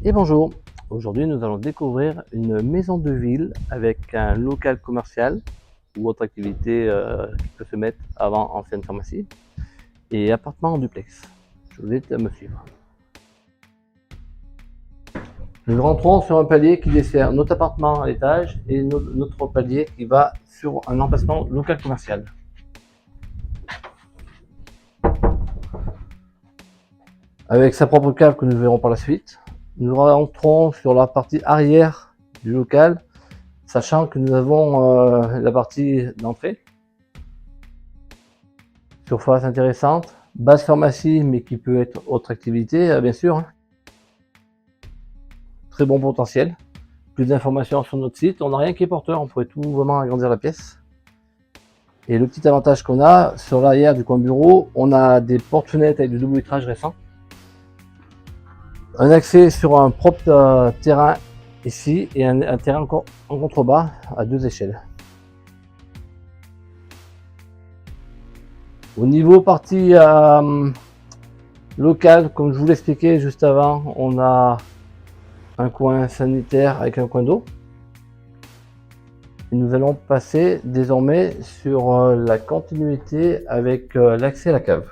Et bonjour, aujourd'hui nous allons découvrir une maison de ville avec un local commercial ou autre activité qui peut se mettre avant ancienne pharmacie et appartement en duplex. Je vous invite à me suivre. Nous rentrons sur un palier qui dessert notre appartement à l'étage et notre palier qui va sur un emplacement local commercial. Avec sa propre cave que nous verrons par la suite, nous rentrons sur la partie arrière du local, sachant que nous avons la partie d'entrée. Surface intéressante, base pharmacie mais qui peut être autre activité bien sûr. Très bon potentiel. Plus d'informations sur notre site, on n'a rien qui est porteur, on pourrait tout vraiment agrandir la pièce. Et le petit avantage qu'on a, sur l'arrière du coin bureau, on a des portes-fenêtres avec du double vitrage récent. Un accès sur un propre terrain ici et un terrain encore en contrebas à 2 échelles. Au niveau partie locale, comme je vous l'expliquais juste avant, on a un coin sanitaire avec un coin d'eau. Nous allons passer désormais sur la continuité avec l'accès à la cave.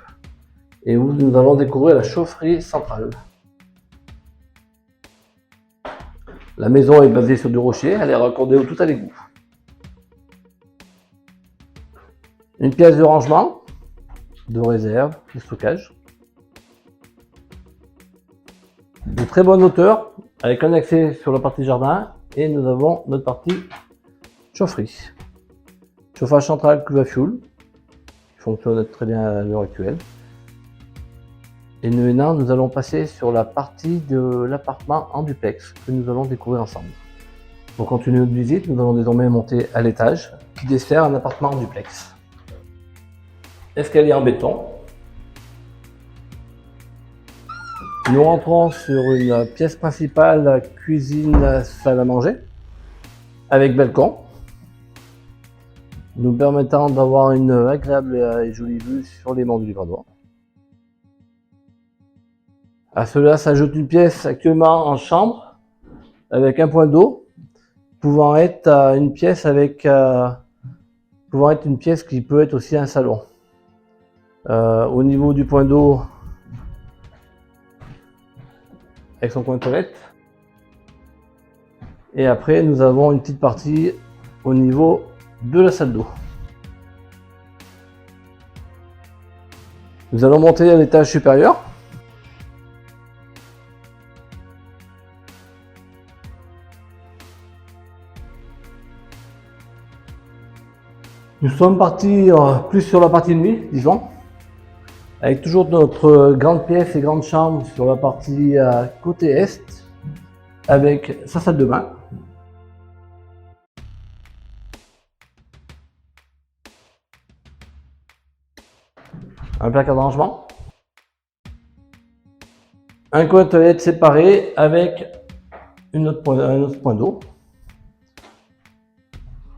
Et où nous allons découvrir la chaufferie centrale. La maison est basée sur du rocher, elle est raccordée tout à l'égout. Une pièce de rangement, de réserve, de stockage. De très bonne hauteur, avec un accès sur la partie jardin, et nous avons notre partie chaufferie. Chauffage central cuve à fioul, qui fonctionne très bien à l'heure actuelle. Et maintenant, nous allons passer sur la partie de l'appartement en duplex que nous allons découvrir ensemble. Pour continuer notre visite, nous allons désormais monter à l'étage qui dessert un appartement en duplex. Escalier en béton. Nous rentrons sur une pièce principale, cuisine, salle à manger, avec balcon, nous permettant d'avoir une agréable et jolie vue sur les monts du Livradois. À cela s'ajoute une pièce actuellement en chambre, avec un point d'eau, pouvant être une pièce qui peut être aussi un salon. Au niveau du point d'eau, avec son coin de toilette. Et après, nous avons une petite partie au niveau de la salle d'eau. Nous allons monter à l'étage supérieur. Nous sommes partis plus sur la partie nuit, disons, avec toujours notre grande pièce et grande chambre sur la partie côté est, avec sa salle de bain. Un placard de rangement. Un coin de toilette séparé avec un autre point d'eau.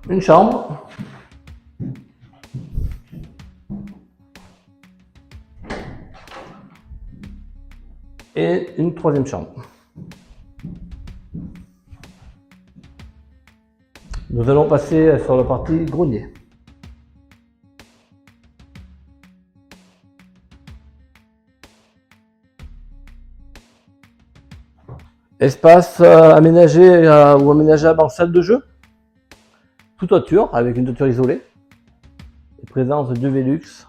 Une chambre. Et une troisième chambre. Nous allons passer sur la partie grenier. Espace aménagé ou aménageable en salle de jeu. Sous toiture, avec une toiture isolée. Et présence de 2 Velux.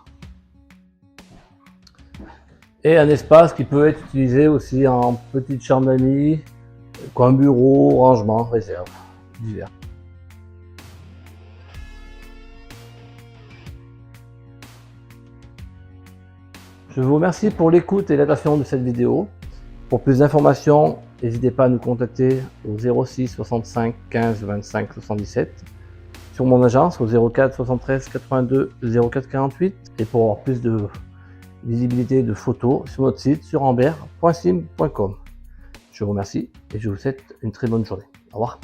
Et un espace qui peut être utilisé aussi en petite chambre d'amis, coin bureau, rangement, réserve, divers. Je vous remercie pour l'écoute et l'attention de cette vidéo. Pour plus d'informations, n'hésitez pas à nous contacter au 06 65 15 25 77, sur mon agence au 04 73 82 04 48 et pour avoir plus de visibilité de photos sur notre site sur ambert.sim.com. Je vous remercie et je vous souhaite une très bonne journée. Au revoir.